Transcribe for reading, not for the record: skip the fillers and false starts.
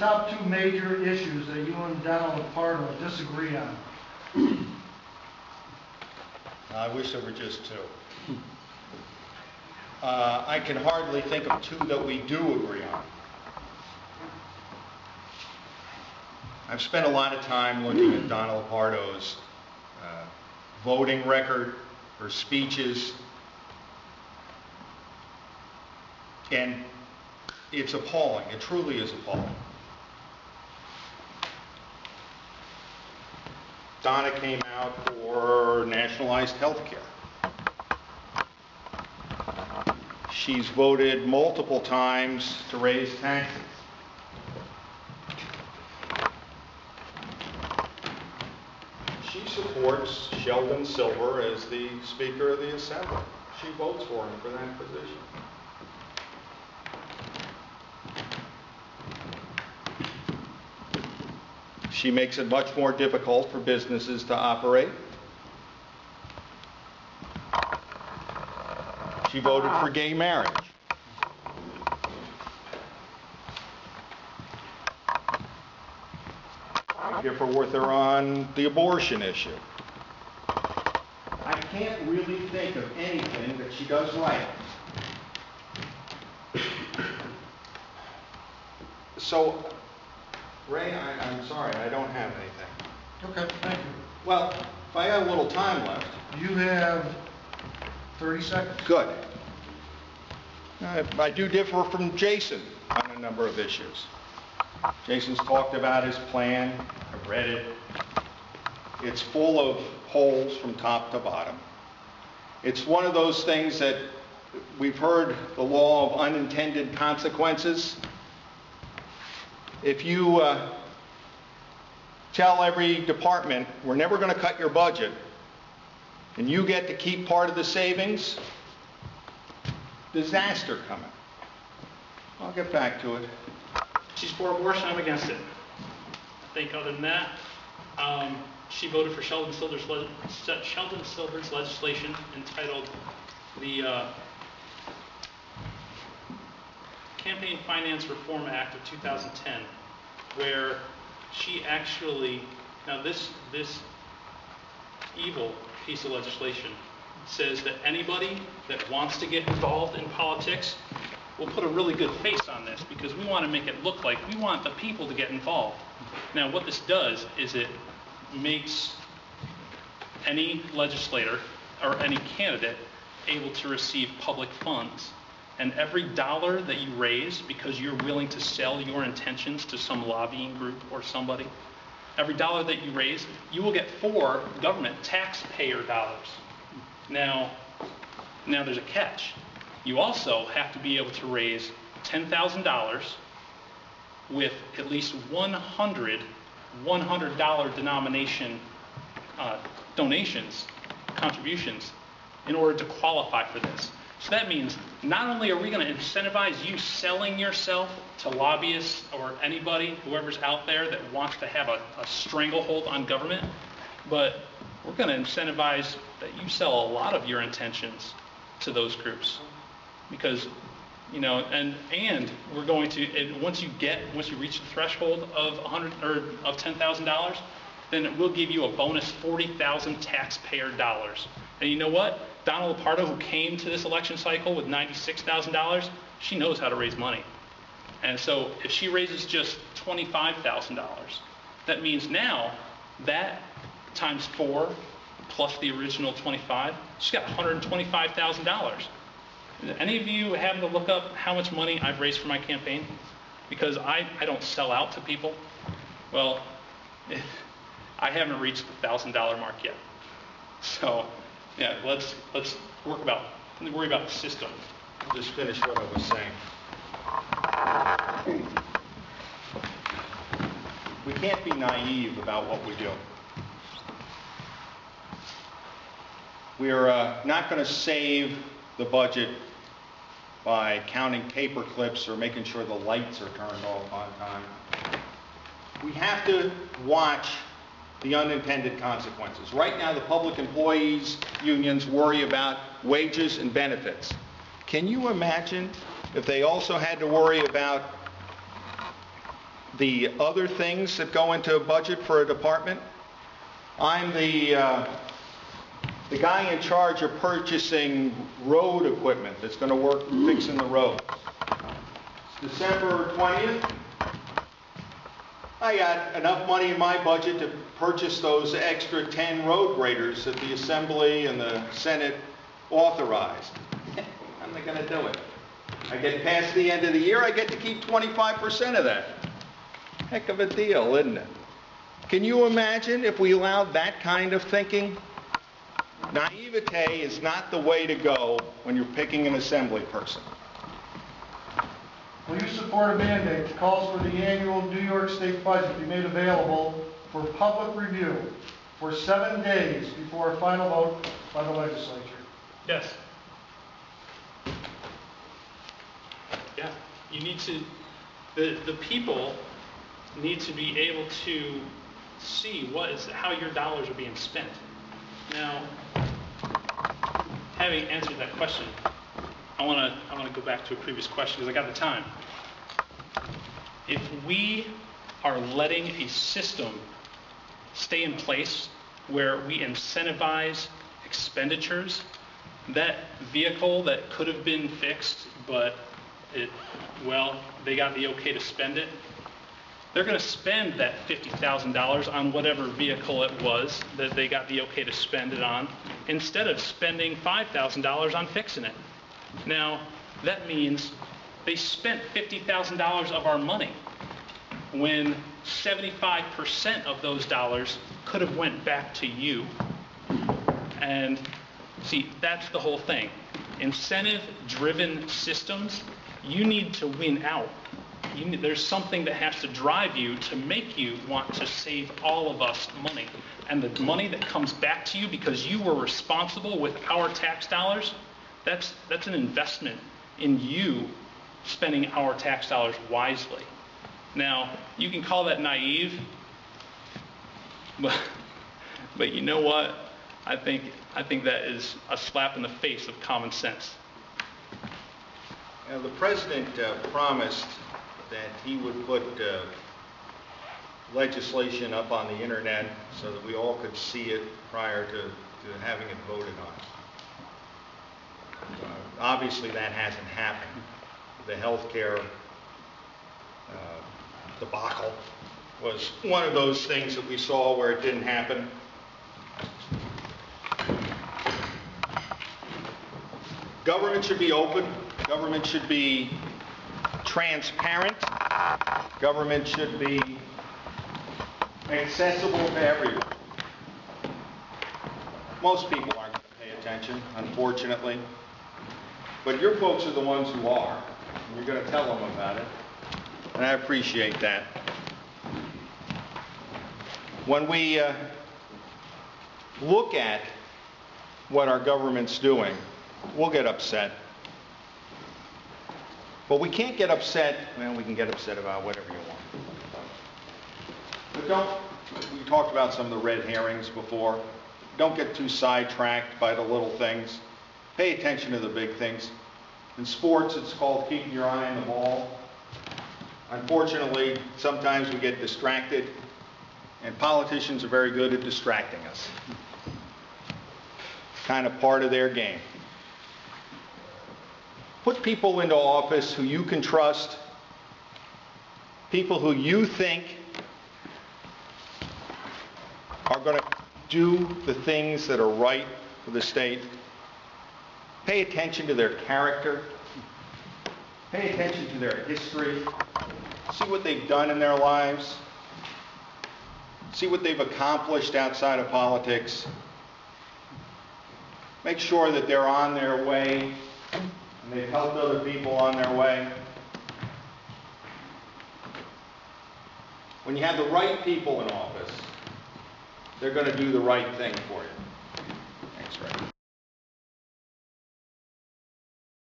top two major issues that you and Donna Lupardo disagree on? I wish there were just two. I can hardly think of two that we do agree on. I've spent a lot of time looking at Donna Lupardo's voting record, her speeches, and it's appalling. It truly is appalling. Donna came out for nationalized health care. She's voted multiple times to raise taxes. She supports Sheldon Silver as the Speaker of the Assembly. She votes for him for that position. She makes it much more difficult for businesses to operate. She voted for gay marriage. I give her with her on the abortion issue. I can't really think of anything that she does right. So, Ray, I'm sorry, I don't have anything. Okay, thank you. Well, if I got a little time left. You have 30 seconds. Good. I do differ from Jason on a number of issues. Jason's talked about his plan. I've read it. It's full of holes from top to bottom. It's one of those things that we've heard the law of unintended consequences. If you tell every department, we're never going to cut your budget, and you get to keep part of the savings, disaster coming. I'll get back to it. She's for abortion, I'm against it. I think other than that, she voted for Sheldon Silver's legislation entitled the Campaign Finance Reform Act of 2010, where she actually, now this evil piece of legislation says that anybody that wants to get involved in politics will put a really good face on this because we want to make it look like we want the people to get involved. Now what this does is it makes any legislator or any candidate able to receive public funds. And every dollar that you raise because you're willing to sell your intentions to some lobbying group or somebody, every dollar that you raise, you will get 4 government taxpayer dollars. Now there's a catch. You also have to be able to raise $10,000 with at least $100 denomination donations, contributions, in order to qualify for this. So that means not only are we going to incentivize you selling yourself to lobbyists or anybody, whoever's out there that wants to have a stranglehold on government, but we're going to incentivize that you sell a lot of your intentions to those groups. Because, you know, and we're going to, and once you reach the threshold of $10,000, then we'll give you a bonus 40,000 taxpayer dollars. And you know what? Donna Lupardo, who came to this election cycle with $96,000, she knows how to raise money. And so if she raises just $25,000, that means now that times 4 plus the original 25, she's got $125,000. Any of you having to look up how much money I've raised for my campaign? Because I don't sell out to people. Well, I haven't reached the $1,000 mark yet. So, yeah, let's worry about the system. I'll just finish what I was saying. We can't be naive about what we do. We're not going to save the budget by counting paper clips or making sure the lights are turned off on time. We have to watch the unintended consequences. Right now, the public employees unions worry about wages and benefits. Can you imagine if they also had to worry about the other things that go into a budget for a department. I'm the guy in charge of purchasing road equipment that's going to work fixing the roads. It's December 20th. I got enough money in my budget to purchase those extra 10 road graders that the Assembly and the Senate authorized. I'm not going to do it. I get past the end of the year, I get to keep 25% of that. Heck of a deal, isn't it? Can you imagine if we allowed that kind of thinking? Naivete is not the way to go when you're picking an Assembly person. Will you support a mandate that calls for the annual New York State budget be made available for public review for 7 days before a final vote by the legislature? Yes. Yeah, you need to, the people need to be able to see how your dollars are being spent. Now, having answered that question, I want to go back to a previous question because I got the time. If we are letting a system stay in place where we incentivize expenditures, that vehicle that could have been fixed, but they got the okay to spend it, they're going to spend that $50,000 on whatever vehicle it was that they got the okay to spend it on, instead of spending $5,000 on fixing it. Now, that means they spent $50,000 of our money when 75% of those dollars could have went back to you. And see, that's the whole thing. Incentive-driven systems, you need to win out. There's something that has to drive you to make you want to save all of us money. And the money that comes back to you because you were responsible with our tax dollars, that's an investment in you spending our tax dollars wisely. Now, you can call that naive, but you know what? I think that is a slap in the face of common sense. Now, the President promised that he would put legislation up on the internet so that we all could see it prior to having it voted on. Obviously, that hasn't happened. The healthcare debacle was one of those things that we saw where it didn't happen. Government should be open. Government should be transparent. Government should be accessible to everyone. Most people aren't going to pay attention, unfortunately. But your folks are the ones who are. And you're going to tell them about it. And I appreciate that. When we look at what our government's doing, we'll get upset. But we can't get upset, well, we can get upset about whatever you want. But we talked about some of the red herrings before. Don't get too sidetracked by the little things. Pay attention to the big things. In sports, it's called keeping your eye on the ball. Unfortunately, sometimes we get distracted, and politicians are very good at distracting us. Kind of part of their game. Put people into office who you can trust, people who you think are going to do the things that are right for the state. Pay attention to their character. Pay attention to their history. See what they've done in their lives. See what they've accomplished outside of politics. Make sure that they're on their way and they've helped other people on their way. When you have the right people in office, they're going to do the right thing for you.